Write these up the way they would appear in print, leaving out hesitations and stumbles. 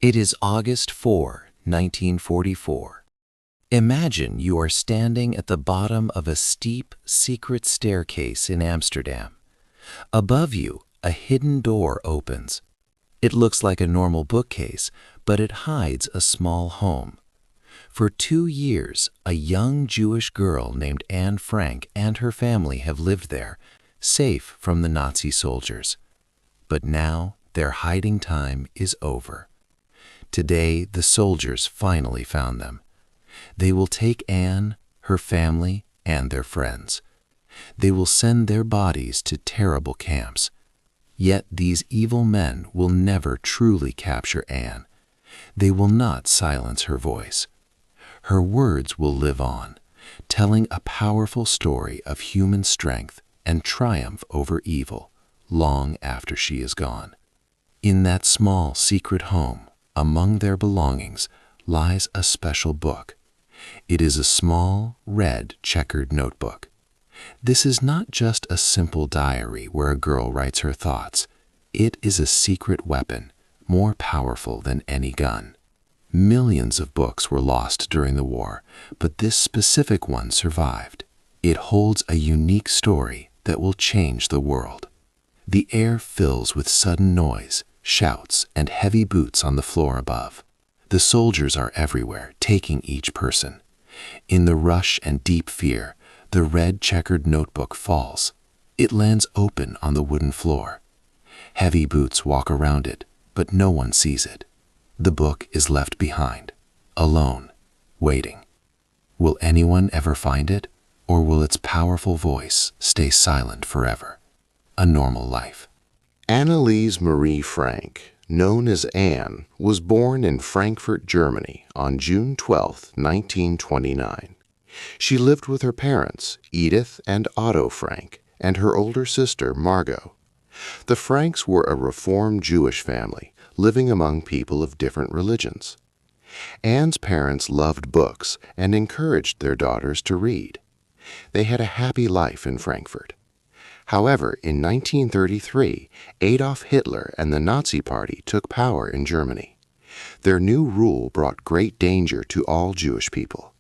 It is August 4, 1944. Imagine you are standing at the bottom of a steep, secret staircase in Amsterdam. Above you, a hidden door opens. It looks like a normal bookcase, but it hides a small home. For 2 years, a young Jewish girl named Anne Frank and her family have lived there, safe from the Nazi soldiers. But now, their hiding time is over. Today, the soldiers finally found them. They will take Anne, her family, and their friends. They will send their bodies to terrible camps. Yet these evil men will never truly capture Anne. They will not silence her voice. Her words will live on, telling a powerful story of human strength and triumph over evil, long after she is gone. In that small, secret home, among their belongings, lies a special book. It is a small, red, checkered notebook. This is not just a simple diary where a girl writes her thoughts. It is a secret weapon, more powerful than any gun. Millions of books were lost during the war, but this specific one survived. It holds a unique story that will change the world. The air fills with sudden noise, shouts, and heavy boots on the floor above. The soldiers are everywhere, taking each person. In the rush and deep fear, the red checkered notebook falls. It lands open on the wooden floor. Heavy boots walk around it, but no one sees it. The book is left behind, alone, waiting. Will anyone ever find it, or will its powerful voice stay silent forever? A normal life. Anneliese Marie Frank, known as Anne, was born in Frankfurt, Germany on June 12, 1929. She lived with her parents, Edith and Otto Frank, and her older sister, Margot. The Franks were a Reformed Jewish family, living among people of different religions. Anne's parents loved books and encouraged their daughters to read. They had a happy life in Frankfurt. However, in 1933, Adolf Hitler and the Nazi Party took power in Germany. Their new rule brought great danger to all Jewish people.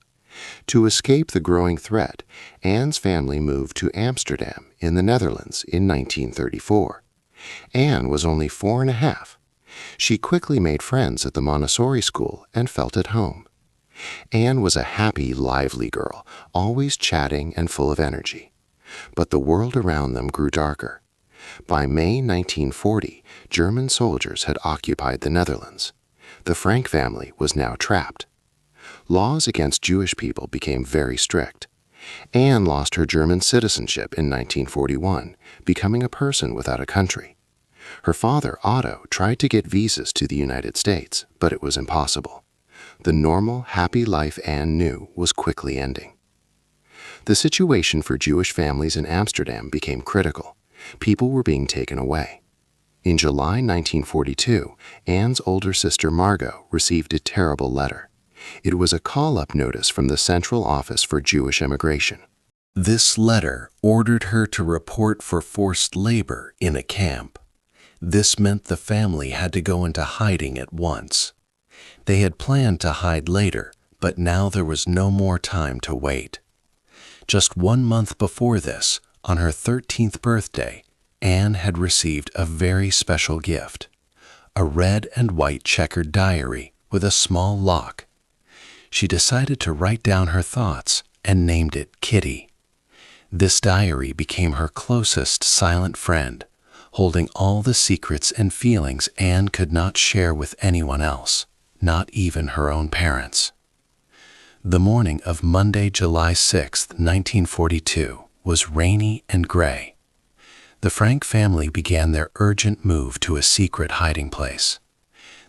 To escape the growing threat, Anne's family moved to Amsterdam in the Netherlands in 1934. Anne was only 4.5. She quickly made friends at the Montessori school and felt at home. Anne was a happy, lively girl, always chatting and full of energy. But the world around them grew darker. By May 1940, German soldiers had occupied the Netherlands. The Frank family was now trapped. Laws against Jewish people became very strict. Anne lost her German citizenship in 1941, becoming a person without a country. Her father, Otto, tried to get visas to the United States, but it was impossible. The normal, happy life Anne knew was quickly ending. The situation for Jewish families in Amsterdam became critical. People were being taken away. In July 1942, Anne's older sister Margot received a terrible letter. It was a call-up notice from the Central Office for Jewish Immigration. This letter ordered her to report for forced labor in a camp. This meant the family had to go into hiding at once. They had planned to hide later, but now there was no more time to wait. Just 1 month before this, on her 13th birthday, Anne had received a very special gift, a red and white checkered diary with a small lock. She decided to write down her thoughts and named it Kitty. This diary became her closest silent friend, holding all the secrets and feelings Anne could not share with anyone else, not even her own parents. The morning of Monday, July 6, 1942, was rainy and gray. The Frank family began their urgent move to a secret hiding place.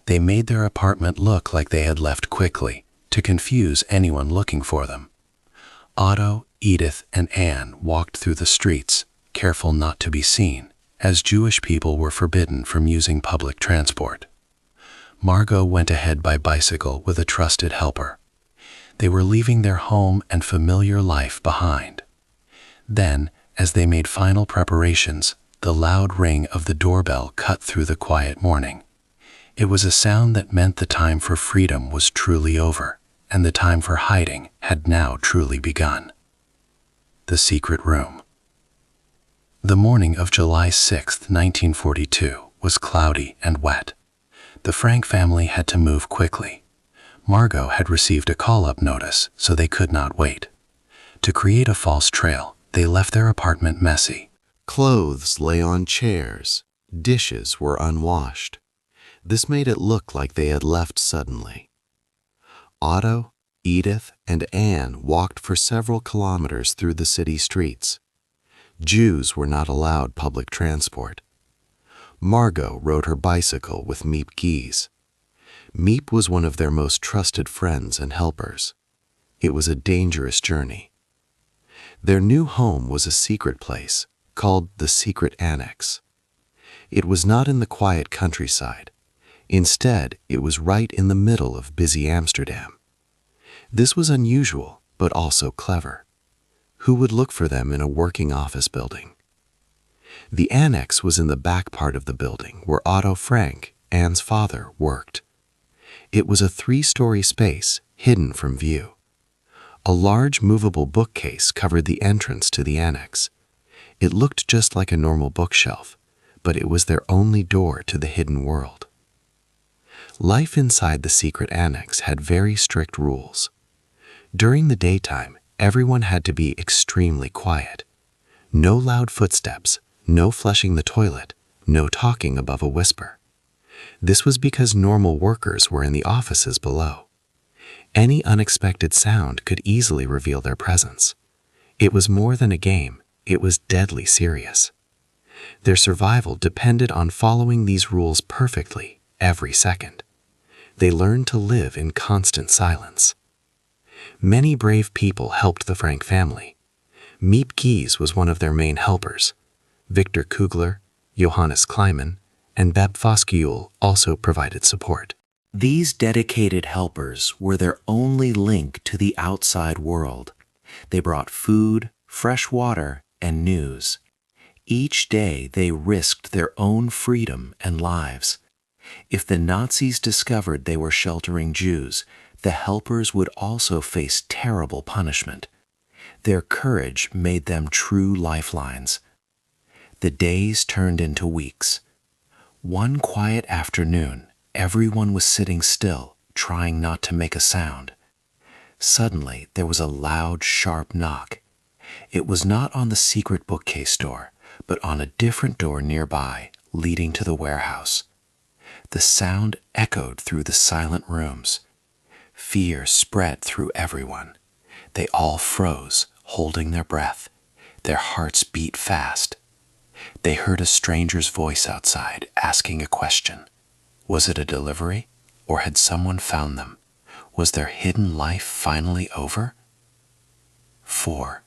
They made their apartment look like they had left quickly, to confuse anyone looking for them. Otto, Edith, and Anne walked through the streets, careful not to be seen, as Jewish people were forbidden from using public transport. Margot went ahead by bicycle with a trusted helper. They were leaving their home and familiar life behind. Then, as they made final preparations, the loud ring of the doorbell cut through the quiet morning. It was a sound that meant the time for freedom was truly over, and the time for hiding had now truly begun. The secret room. The morning of July 6, 1942, was cloudy and wet. The Frank family had to move quickly. Margot had received a call-up notice, so they could not wait. To create a false trail, they left their apartment messy. Clothes lay on chairs. Dishes were unwashed. This made it look like they had left suddenly. Otto, Edith, and Anne walked for several kilometers through the city streets. Jews were not allowed public transport. Margot rode her bicycle with Miep Gies. Miep was one of their most trusted friends and helpers. It was a dangerous journey. Their new home was a secret place called the Secret Annex. It was not in the quiet countryside. Instead, it was right in the middle of busy Amsterdam. This was unusual, but also clever. Who would look for them in a working office building? The annex was in the back part of the building where Otto Frank, Anne's father, worked. It was a 3-story space hidden from view. A large movable bookcase covered the entrance to the annex. It looked just like a normal bookshelf, but it was their only door to the hidden world. Life inside the secret annex had very strict rules. During the daytime, everyone had to be extremely quiet. No loud footsteps, no flushing the toilet, no talking above a whisper. This was because normal workers were in the offices below. Any unexpected sound could easily reveal their presence. It was more than a game, it was deadly serious. Their survival depended on following these rules perfectly every second. They learned to live in constant silence. Many brave people helped the Frank family. Miep Gies was one of their main helpers. Victor Kugler, Johannes Kleiman, and Beb Foskeuel also provided support. These dedicated helpers were their only link to the outside world. They brought food, fresh water, and news. Each day they risked their own freedom and lives. If the Nazis discovered they were sheltering Jews, the helpers would also face terrible punishment. Their courage made them true lifelines. The days turned into weeks. One quiet afternoon, everyone was sitting still, trying not to make a sound. Suddenly, there was a loud, sharp knock. It was not on the secret bookcase door, but on a different door nearby, leading to the warehouse. The sound echoed through the silent rooms. Fear spread through everyone. They all froze, holding their breath. Their hearts beat fast. They heard a stranger's voice outside, asking a question. Was it a delivery, or had someone found them? Was their hidden life finally over? 4.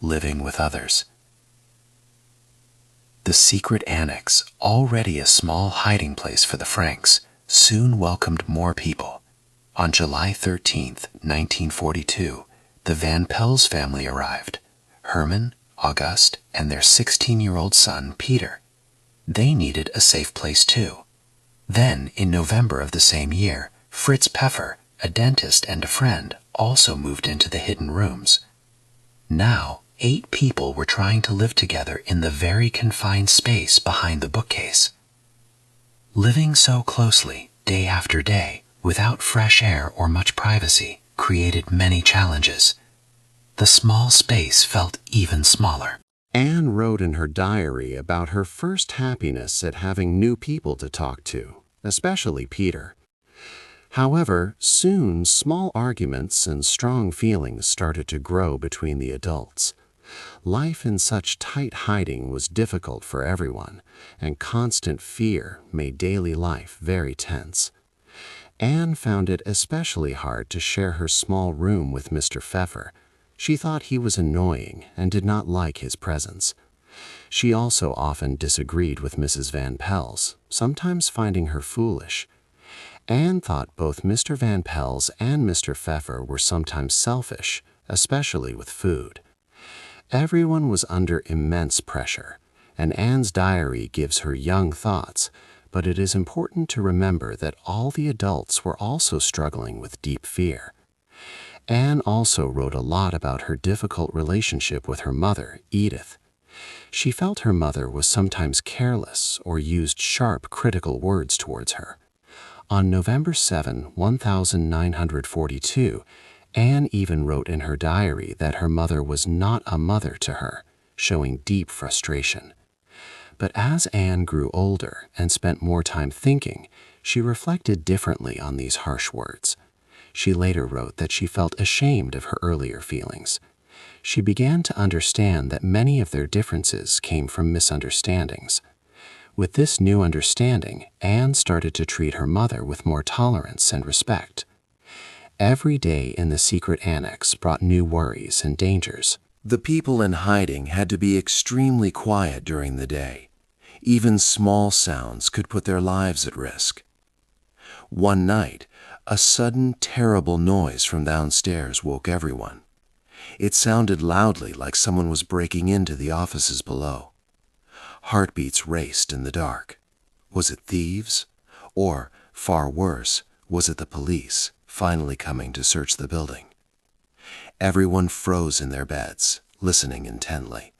Living with others. The secret annex, already a small hiding place for the Franks, soon welcomed more people. On July 13, 1942, the Van Pels family arrived. Herman, August, and their 16-year-old son, Peter. They needed a safe place too. Then, in November of the same year, Fritz Pfeffer, a dentist and a friend, also moved into the hidden rooms. Now, 8 people were trying to live together in the very confined space behind the bookcase. Living so closely, day after day, without fresh air or much privacy, created many challenges. The small space felt even smaller. Anne wrote in her diary about her first happiness at having new people to talk to, especially Peter. However, soon small arguments and strong feelings started to grow between the adults. Life in such tight hiding was difficult for everyone, and constant fear made daily life very tense. Anne found it especially hard to share her small room with Mr. Pfeffer. She thought he was annoying and did not like his presence. She also often disagreed with Mrs. Van Pels, sometimes finding her foolish. Anne thought both Mr. Van Pels and Mr. Pfeffer were sometimes selfish, especially with food. Everyone was under immense pressure, and Anne's diary gives her young thoughts, but it is important to remember that all the adults were also struggling with deep fear. Anne also wrote a lot about her difficult relationship with her mother, Edith. She felt her mother was sometimes careless or used sharp, critical words towards her. On November 7, 1942, Anne even wrote in her diary that her mother was not a mother to her, showing deep frustration. But as Anne grew older and spent more time thinking, she reflected differently on these harsh words. She later wrote that she felt ashamed of her earlier feelings. She began to understand that many of their differences came from misunderstandings. With this new understanding, Anne started to treat her mother with more tolerance and respect. Every day in the secret annex brought new worries and dangers. The people in hiding had to be extremely quiet during the day. Even small sounds could put their lives at risk. One night, a sudden, terrible noise from downstairs woke everyone. It sounded loudly like someone was breaking into the offices below. Heartbeats raced in the dark. Was it thieves? Or, far worse, was it the police finally coming to search the building? Everyone froze in their beds, listening intently.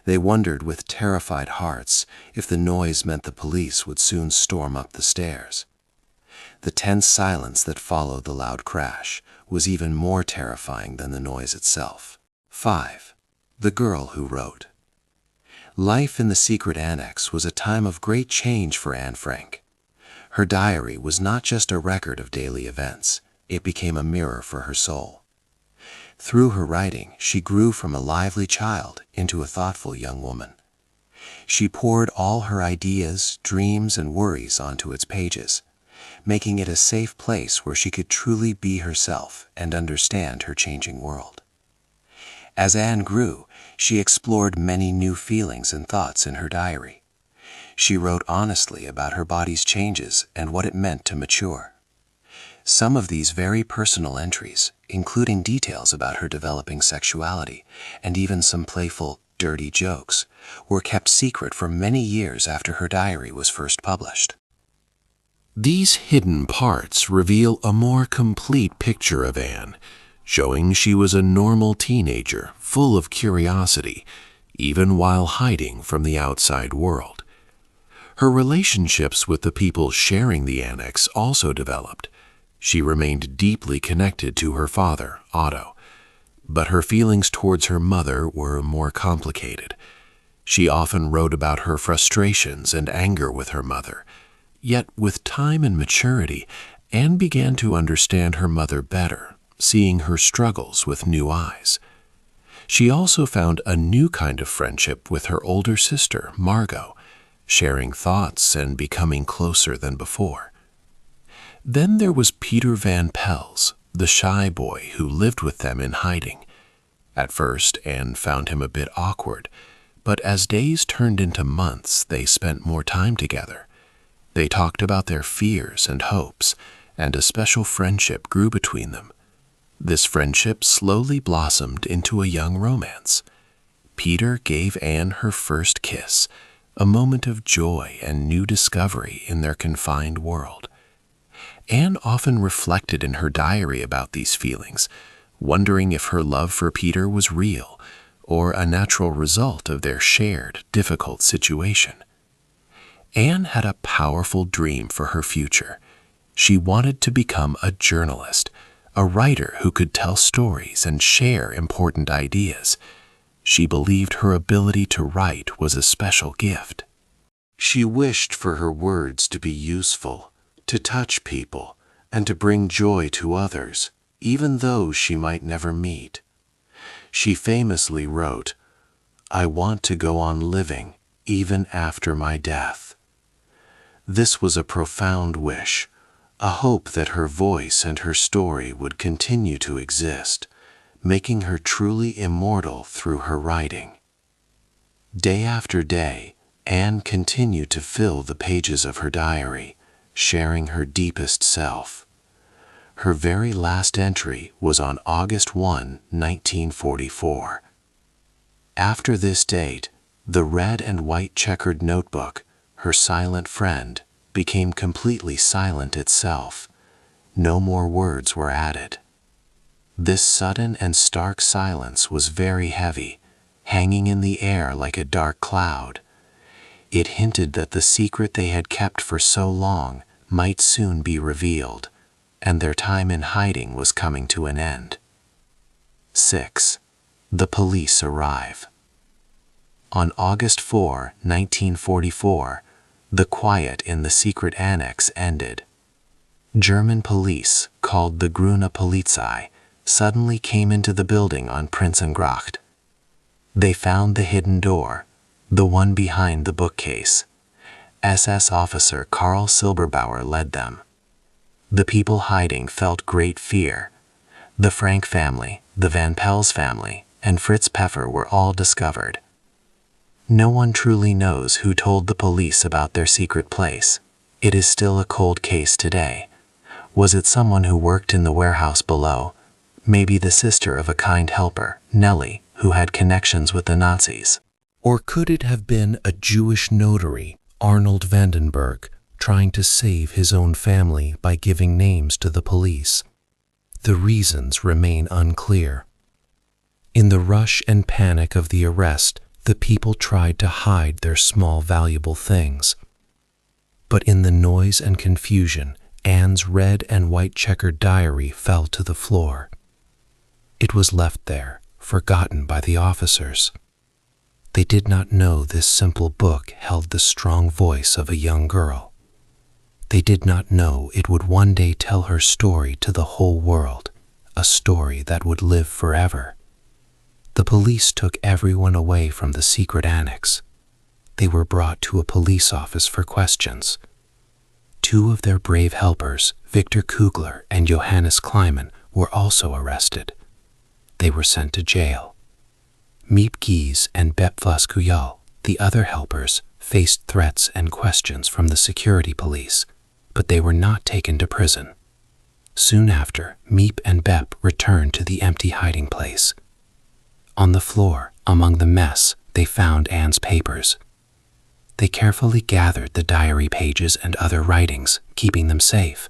They wondered with terrified hearts if the noise meant the police would soon storm up the stairs. The tense silence that followed the loud crash was even more terrifying than the noise itself. 5. The girl who wrote. Life in the secret annex was a time of great change for Anne Frank. Her diary was not just a record of daily events, it became a mirror for her soul. Through her writing, she grew from a lively child into a thoughtful young woman. She poured all her ideas, dreams, and worries onto its pages, making it a safe place where she could truly be herself and understand her changing world. As Anne grew, she explored many new feelings and thoughts in her diary. She wrote honestly about her body's changes and what it meant to mature. Some of these very personal entries, including details about her developing sexuality and even some playful, dirty jokes, were kept secret for many years after her diary was first published. These hidden parts reveal a more complete picture of Anne, showing she was a normal teenager full of curiosity, even while hiding from the outside world. Her relationships with the people sharing the annex also developed. She remained deeply connected to her father, Otto, but her feelings towards her mother were more complicated. She often wrote about her frustrations and anger with her mother. Yet with time and maturity, Anne began to understand her mother better, seeing her struggles with new eyes. She also found a new kind of friendship with her older sister, Margot, sharing thoughts and becoming closer than before. Then there was Peter Van Pels, the shy boy who lived with them in hiding. At first, Anne found him a bit awkward, but as days turned into months, they spent more time together. They talked about their fears and hopes, and a special friendship grew between them. This friendship slowly blossomed into a young romance. Peter gave Anne her first kiss, a moment of joy and new discovery in their confined world. Anne often reflected in her diary about these feelings, wondering if her love for Peter was real or a natural result of their shared, difficult situation. Anne had a powerful dream for her future. She wanted to become a journalist, a writer who could tell stories and share important ideas. She believed her ability to write was a special gift. She wished for her words to be useful, to touch people, and to bring joy to others, even those she might never meet. She famously wrote, "I want to go on living, even after my death." This was a profound wish, a hope that her voice and her story would continue to exist, making her truly immortal through her writing. Day after day, Anne continued to fill the pages of her diary, sharing her deepest self. Her very last entry was on August 1, 1944. After this date, the red and white checkered notebook, her silent friend, became completely silent itself. No more words were added. This sudden and stark silence was very heavy, hanging in the air like a dark cloud. It hinted that the secret they had kept for so long might soon be revealed, and their time in hiding was coming to an end. 6. The police arrive. On August 4, 1944, the quiet in the secret annex ended. German police, called the Grüne Polizei, suddenly came into the building on Prinzengracht. They found the hidden door, the one behind the bookcase. SS officer Karl Silberbauer led them. The people hiding felt great fear. The Frank family, the Van Pels family, and Fritz Pfeffer were all discovered. No one truly knows who told the police about their secret place. It is still a cold case today. Was it someone who worked in the warehouse below? Maybe the sister of a kind helper, Nellie, who had connections with the Nazis. Or could it have been a Jewish notary, Arnold Vandenberg, trying to save his own family by giving names to the police? The reasons remain unclear. In the rush and panic of the arrest, the people tried to hide their small valuable things. But in the noise and confusion, Anne's red and white checkered diary fell to the floor. It was left there, forgotten by the officers. They did not know this simple book held the strong voice of a young girl. They did not know it would one day tell her story to the whole world, a story that would live forever. The police took everyone away from the secret annex. They were brought to a police office for questions. 2 of their brave helpers, Victor Kugler and Johannes Kleiman, were also arrested. They were sent to jail. Miep Gies and Bep Vlaskuyal, the other helpers, faced threats and questions from the security police, but they were not taken to prison. Soon after, Miep and Bep returned to the empty hiding place. On the floor, among the mess, they found Anne's papers. They carefully gathered the diary pages and other writings, keeping them safe.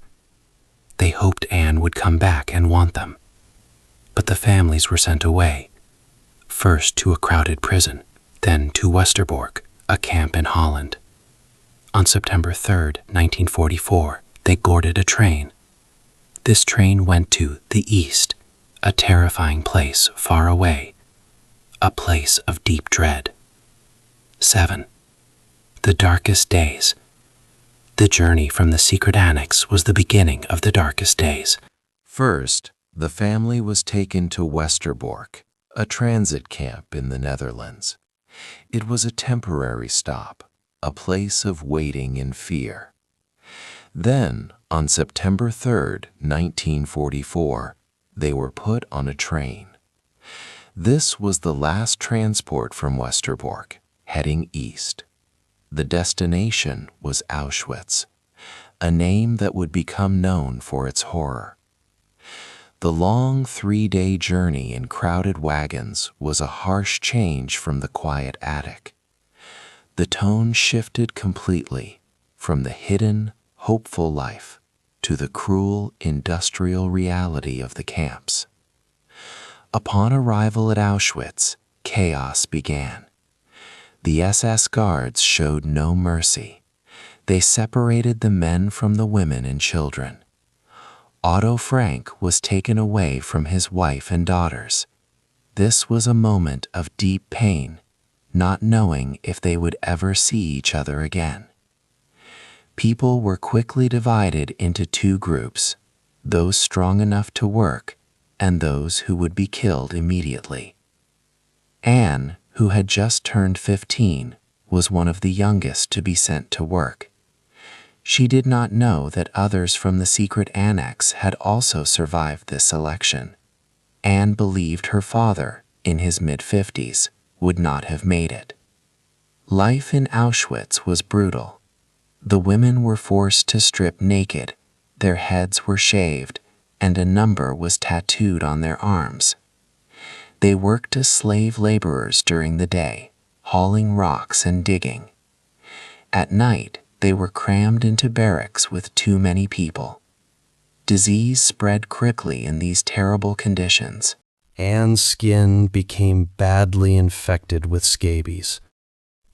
They hoped Anne would come back and want them. But the families were sent away, first to a crowded prison, then to Westerbork, a camp in Holland. On September 3, 1944, they boarded a train. This train went to the East, a terrifying place far away, a place of deep dread. 7. The darkest days. The journey from the secret annex was the beginning of the darkest days. First, the family was taken to Westerbork, a transit camp in the Netherlands. It was a temporary stop, a place of waiting and fear. Then, on September 3, 1944, they were put on a train. This was the last transport from Westerbork, heading east. The destination was Auschwitz, a name that would become known for its horror. The long 3-day journey in crowded wagons was a harsh change from the quiet attic. The tone shifted completely from the hidden, hopeful life to the cruel, industrial reality of the camps. Upon arrival at Auschwitz, chaos began. The SS guards showed no mercy. They separated the men from the women and children. Otto Frank was taken away from his wife and daughters. This was a moment of deep pain, not knowing if they would ever see each other again. People were quickly divided into 2 groups, those strong enough to work and those who would be killed immediately. Anne, who had just turned 15, was one of the youngest to be sent to work. She did not know that others from the secret annex had also survived this selection. Anne believed her father, in his mid-50s, would not have made it. Life in Auschwitz was brutal. The women were forced to strip naked, their heads were shaved, and a number was tattooed on their arms. They worked as slave laborers during the day, hauling rocks and digging. At night, They were crammed into barracks with too many people. Disease spread quickly in these terrible conditions. Anne's skin became badly infected with scabies.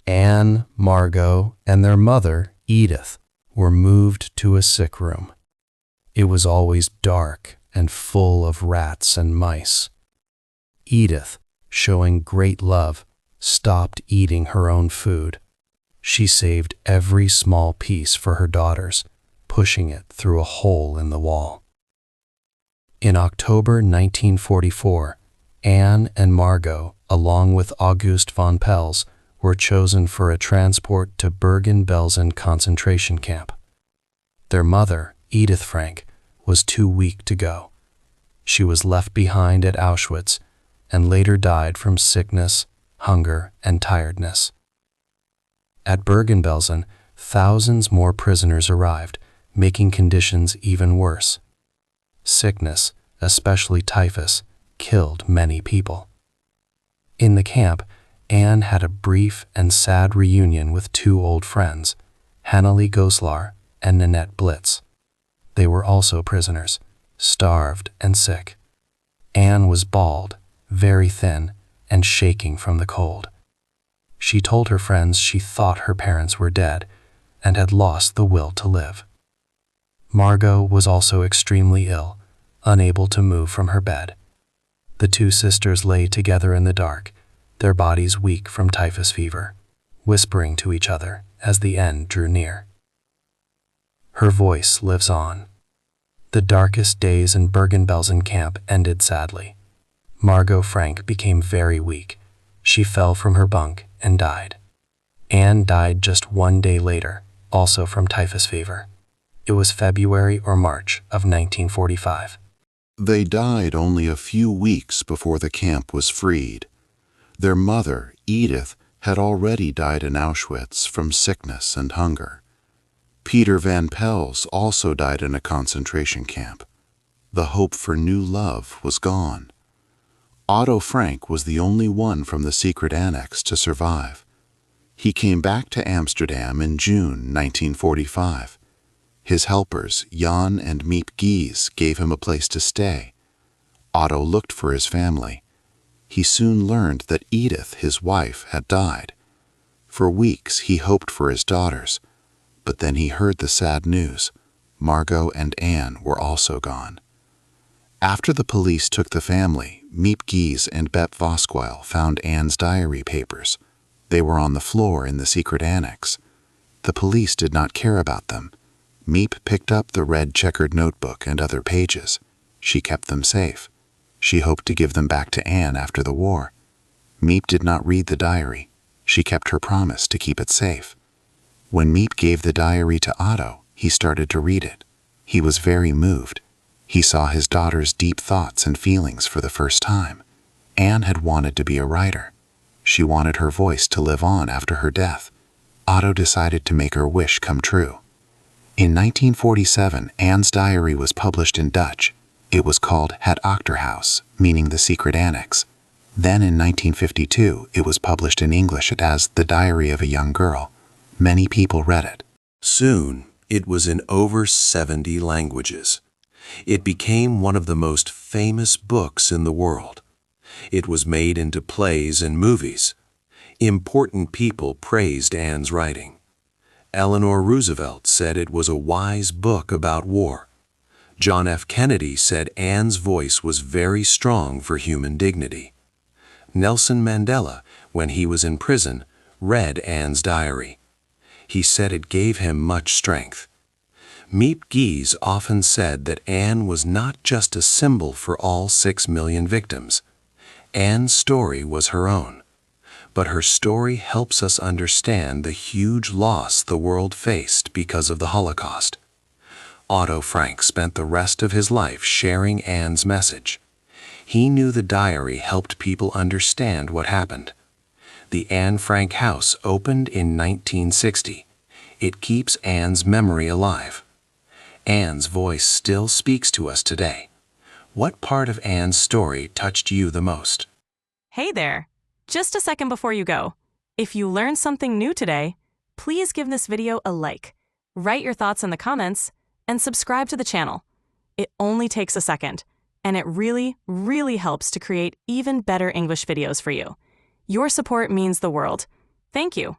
Anne, Margot, and their mother, Edith, were moved to a sick room. It was always dark and full of rats and mice. Edith, showing great love, stopped eating her own food. She saved every small piece for her daughters, pushing it through a hole in the wall. In October 1944, Anne and Margot, along with August von Pels, were chosen for a transport to Bergen-Belsen concentration camp. Their mother, Edith Frank, was too weak to go. She was left behind at Auschwitz and later died from sickness, hunger, and tiredness. At Bergen-Belsen, thousands more prisoners arrived, making conditions even worse. Sickness, especially typhus, killed many people. In the camp, Anne had a brief and sad reunion with two old friends, Hannelie Goslar and Nanette Blitz. They were also prisoners, starved and sick. Anne was bald, very thin, and shaking from the cold. She told her friends she thought her parents were dead and had lost the will to live. Margot was also extremely ill, unable to move from her bed. The two sisters lay together in the dark, their bodies weak from typhus fever, whispering to each other as the end drew near. Her voice lives on. The darkest days in Bergen-Belsen camp ended sadly. Margot Frank became very weak. She fell from her bunk and died. Anne died just 1 day later, also from typhus fever. It was February or March of 1945. They died only a few weeks before the camp was freed. Their mother, Edith, had already died in Auschwitz from sickness and hunger. Peter van Pels also died in a concentration camp. The hope for new love was gone. Otto Frank was the only one from the secret annex to survive. He came back to Amsterdam in June 1945. His helpers, Jan and Miep Gies, gave him a place to stay. Otto looked for his family. He soon learned that Edith, his wife, had died. For weeks he hoped for his daughters, but then he heard the sad news. Margot and Anne were also gone. After the police took the family, Miep Gies and Bep Voskuil found Anne's diary papers. They were on the floor in the secret annex. The police did not care about them. Miep picked up the red checkered notebook and other pages. She kept them safe. She hoped to give them back to Anne after the war. Miep did not read the diary. She kept her promise to keep it safe. When Miep gave the diary to Otto, he started to read it. He was very moved. He saw his daughter's deep thoughts and feelings for the first time. Anne had wanted to be a writer. She wanted her voice to live on after her death. Otto decided to make her wish come true. In 1947, Anne's diary was published in Dutch. It was called Het Achterhuis, meaning the secret annex. Then in 1952, it was published in English as The Diary of a Young Girl. Many people read it. Soon, it was in over 70 languages. It became one of the most famous books in the world. It was made into plays and movies. Important people praised Anne's writing. Eleanor Roosevelt said it was a wise book about war. John F. Kennedy said Anne's voice was very strong for human dignity. Nelson Mandela, when he was in prison, read Anne's diary. He said it gave him much strength. Miep Gies often said that Anne was not just a symbol for all 6 million victims. Anne's story was her own. But her story helps us understand the huge loss the world faced because of the Holocaust. Otto Frank spent the rest of his life sharing Anne's message. He knew the diary helped people understand what happened. The Anne Frank House opened in 1960. It keeps Anne's memory alive. Anne's voice still speaks to us today. What part of Anne's story touched you the most? Hey there! Just a second before you go. If you learned something new today, please give this video a like, write your thoughts in the comments, and subscribe to the channel. It only takes a second, and it really, really helps to create even better English videos for you. Your support means the world. Thank you.